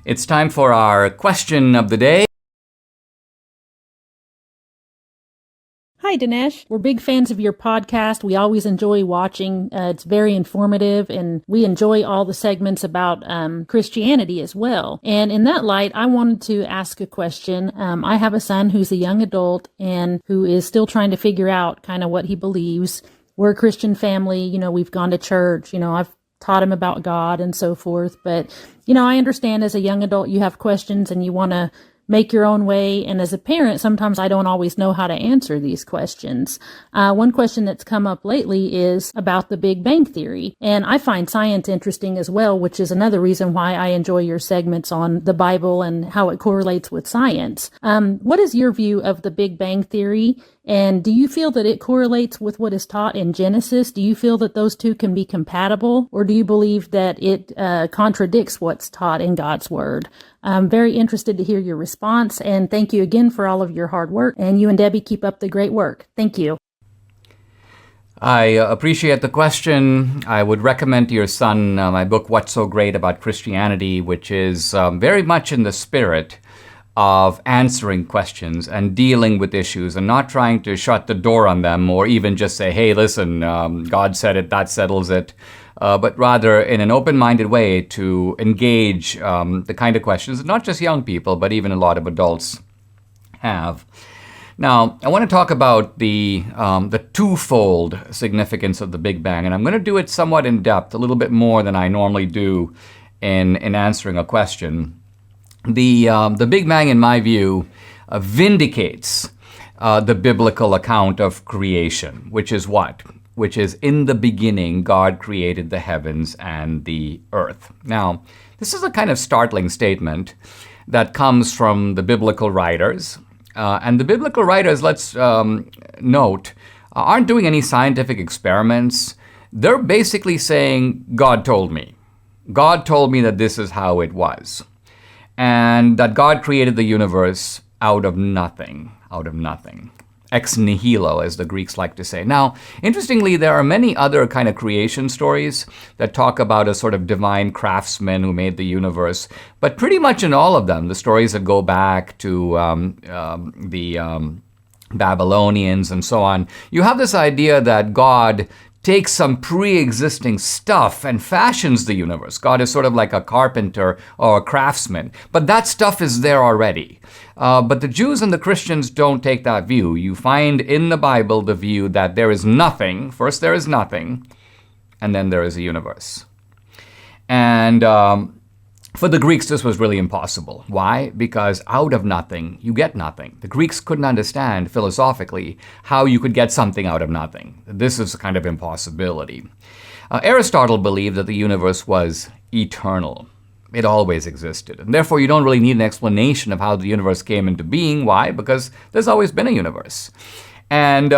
It's time for our question of the day. Hi, Dinesh. We're big fans of your podcast. We always enjoy watching. It's very informative, and we enjoy all the segments about Christianity as well. And in that light, I wanted to ask a question. I have a son who's a young adult and who is still trying to figure out kind of what he believes. We're a Christian family. We've gone to church. I've taught him about God and so forth. But, I understand as a young adult, you have questions and you want to make your own way. And as a parent, sometimes I don't always know how to answer these questions. One question that's come up lately is about the Big Bang Theory. And I find science interesting as well, which is another reason why I enjoy your segments on the Bible and how it correlates with science. What is your view of the Big Bang Theory? And do you feel that it correlates with what is taught in Genesis? Do you feel that those two can be compatible? Or do you believe that it contradicts what's taught in God's Word? I'm very interested to hear your response, and thank you again for all of your hard work. And you and Debbie keep up the great work. Thank you. I appreciate the question. I would recommend to your son my book, What's So Great About Christianity, which is very much in the spirit of answering questions and dealing with issues and not trying to shut the door on them or even just say, hey, listen, God said it, that settles it. But rather in an open-minded way to engage the kind of questions that not just young people, but even a lot of adults have. Now, I want to talk about the twofold significance of the Big Bang, and I'm going to do it somewhat in depth, a little bit more than I normally do in answering a question. The Big Bang, in my view, vindicates the biblical account of creation, which is what? Which is, in the beginning, God created the heavens and the earth. Now, this is a kind of startling statement that comes from the biblical writers. And the biblical writers, let's note, aren't doing any scientific experiments. They're basically saying, God told me. God told me that this is how it was. And that God created the universe out of nothing. Ex nihilo, as the Greeks like to say. Now, interestingly, there are many other kind of creation stories that talk about a sort of divine craftsman who made the universe. But pretty much in all of them, the stories that go back to the Babylonians and so on, you have this idea that God takes some pre-existing stuff and fashions the universe. God is sort of like a carpenter or a craftsman, but that stuff is there already. But the Jews and the Christians don't take that view. You find in the Bible the view that there is nothing. First there is nothing, and then there is a universe. And for the Greeks, this was really impossible. Why? Because out of nothing, you get nothing. The Greeks couldn't understand philosophically how you could get something out of nothing. This is a kind of impossibility. Aristotle believed that the universe was eternal. It always existed. And therefore, you don't really need an explanation of how the universe came into being. Why? Because there's always been a universe. And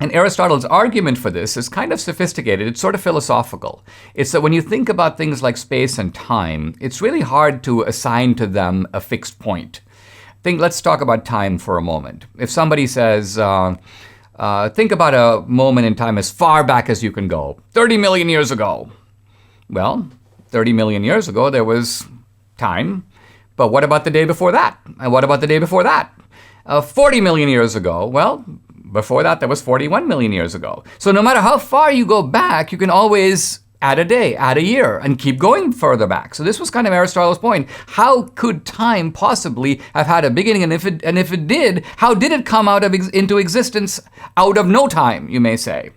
Aristotle's argument for this is kind of sophisticated. It's sort of philosophical. It's that when you think about things like space and time, it's really hard to assign to them a fixed point. Let's talk about time for a moment. If somebody says, think about a moment in time as far back as you can go, 30 million years ago. Well, 30 million years ago, there was time. But what about the day before that? And what about the day before that? 40 million years ago, well, before that, there was 41 million years ago. So no matter how far you go back, you can always add a day, add a year, and keep going further back. So this was kind of Aristotle's point. How could time possibly have had a beginning? And if it did, how did it come into existence out of no time, you may say?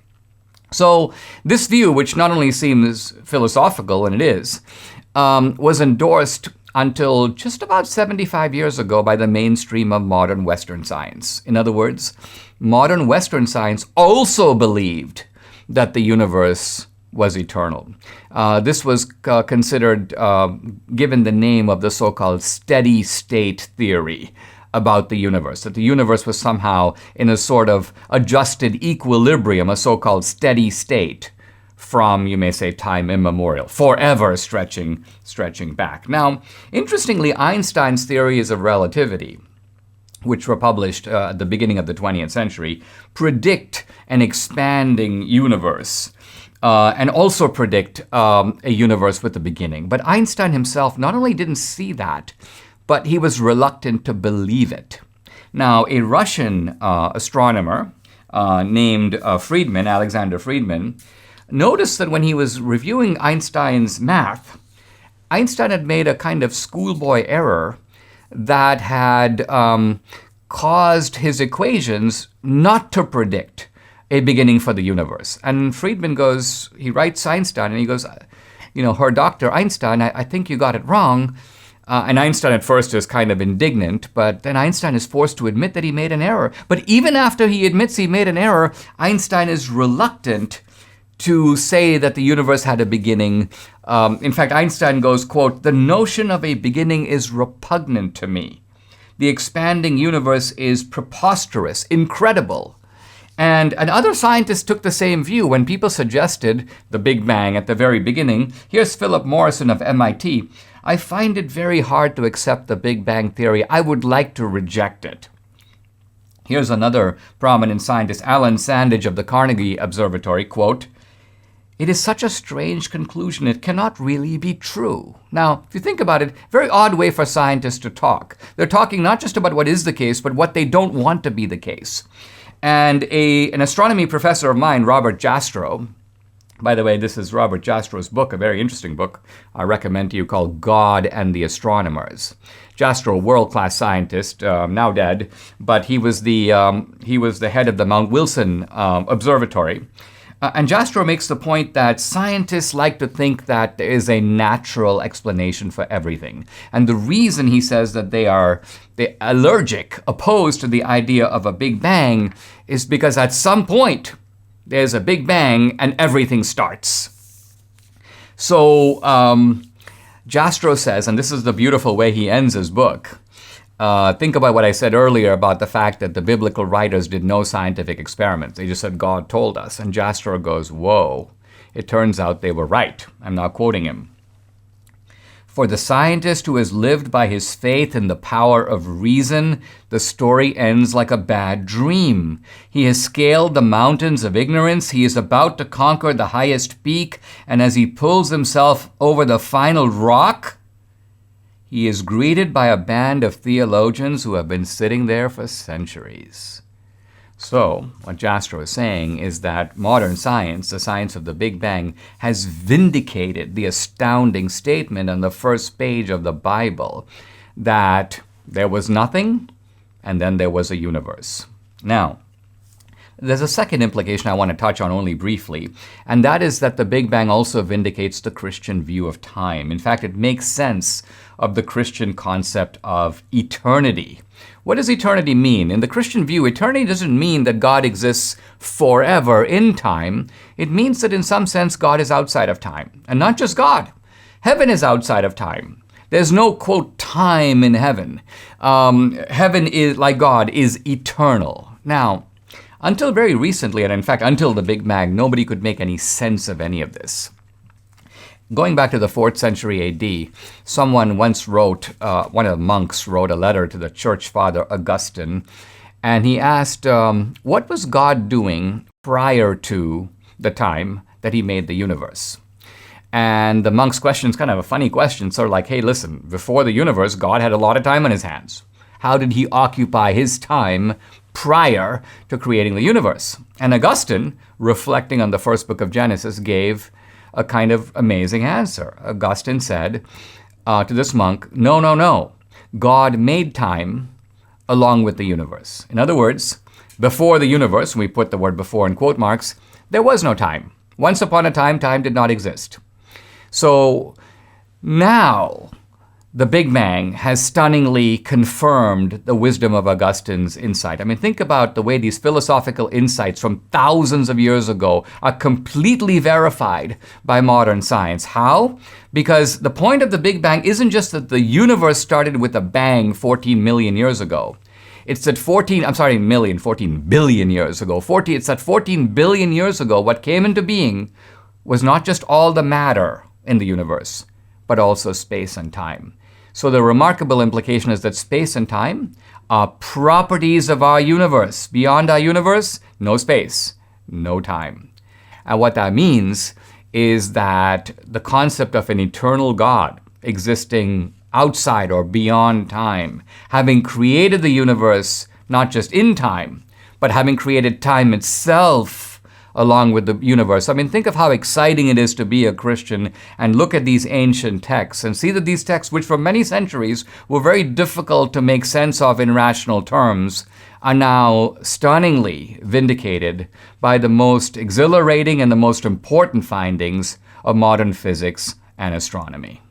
So this view, which not only seems philosophical, and it is, was endorsed until just about 75 years ago by the mainstream of modern Western science. In other words, modern Western science also believed that the universe was eternal. This was considered, given the name of the so-called steady state theory about the universe, that the universe was somehow in a sort of adjusted equilibrium, a so-called steady state from, you may say, time immemorial, forever stretching back. Now, interestingly, Einstein's theories of relativity, which were published at the beginning of the 20th century, predict an expanding universe and also predict a universe with a beginning. But Einstein himself not only didn't see that, but he was reluctant to believe it. Now, a Russian astronomer named Alexander Friedman, noticed that when he was reviewing Einstein's math, Einstein had made a kind of schoolboy error that had caused his equations not to predict a beginning for the universe. And Friedman he writes Einstein and he goes, Herr Dr. Einstein, I think you got it wrong. And Einstein at first is kind of indignant, but then Einstein is forced to admit that he made an error. But even after he admits he made an error, Einstein is reluctant to say that the universe had a beginning. In fact, Einstein goes, quote, "The notion of a beginning is repugnant to me. The expanding universe is preposterous, incredible." And other scientists took the same view when people suggested the Big Bang at the very beginning. Here's Philip Morrison of MIT. "I find it very hard to accept the Big Bang theory. I would like to reject it." Here's another prominent scientist, Alan Sandage of the Carnegie Observatory, quote, "It is such a strange conclusion, it cannot really be true." Now, if you think about it, very odd way for scientists to talk. They're talking not just about what is the case, but what they don't want to be the case. And an astronomy professor of mine, Robert Jastrow, by the way, this is Robert Jastrow's book, a very interesting book I recommend to you, called God and the Astronomers. Jastrow, world-class scientist, now dead, but he was the head of the Mount Wilson Observatory. And Jastrow makes the point that scientists like to think that there is a natural explanation for everything. And the reason he says that they're opposed to the idea of a Big Bang, is because at some point there's a Big Bang and everything starts. So Jastrow says, and this is the beautiful way he ends his book, think about what I said earlier about the fact that the biblical writers did no scientific experiments. They just said, God told us. And Jastrow goes, whoa, it turns out they were right. I'm now quoting him. "For the scientist who has lived by his faith in the power of reason, the story ends like a bad dream. He has scaled the mountains of ignorance. He is about to conquer the highest peak. And as he pulls himself over the final rock, he is greeted by a band of theologians who have been sitting there for centuries." So, what Jastrow is saying is that modern science, the science of the Big Bang, has vindicated the astounding statement on the first page of the Bible that there was nothing and then there was a universe. Now, there's a second implication I want to touch on only briefly, and that is that the Big Bang also vindicates the Christian view of time. In fact, it makes sense of the Christian concept of eternity. What does eternity mean? In the Christian view, eternity doesn't mean that God exists forever in time. It means that in some sense, God is outside of time. And not just God. Heaven is outside of time. There's no, quote, time in heaven. Heaven is, like God, is eternal. Now, until very recently, and in fact, until the Big Bang, nobody could make any sense of any of this. Going back to the 4th century AD, someone once wrote, one of the monks wrote a letter to the church father Augustine, and he asked, what was God doing prior to the time that he made the universe? And the monk's question is kind of a funny question, sort of like, hey, listen, before the universe, God had a lot of time on his hands. How did he occupy his time prior to creating the universe? And Augustine, reflecting on the first book of Genesis, gave a kind of amazing answer. Augustine said to this monk, no. God made time along with the universe. In other words, before the universe, we put the word before in quote marks, there was no time. Once upon a time, time did not exist. So now the Big Bang has stunningly confirmed the wisdom of Augustine's insight. I mean, think about the way these philosophical insights from thousands of years ago are completely verified by modern science. How? Because the point of the Big Bang isn't just that the universe started with a bang 14 million years ago. It's that 14 billion years ago. It's that 14 billion years ago, what came into being was not just all the matter in the universe, but also space and time. So the remarkable implication is that space and time are properties of our universe. Beyond our universe, no space, no time. And what that means is that the concept of an eternal God existing outside or beyond time, having created the universe not just in time, but having created time itself along with the universe. I mean, think of how exciting it is to be a Christian and look at these ancient texts and see that these texts, which for many centuries were very difficult to make sense of in rational terms, are now stunningly vindicated by the most exhilarating and the most important findings of modern physics and astronomy.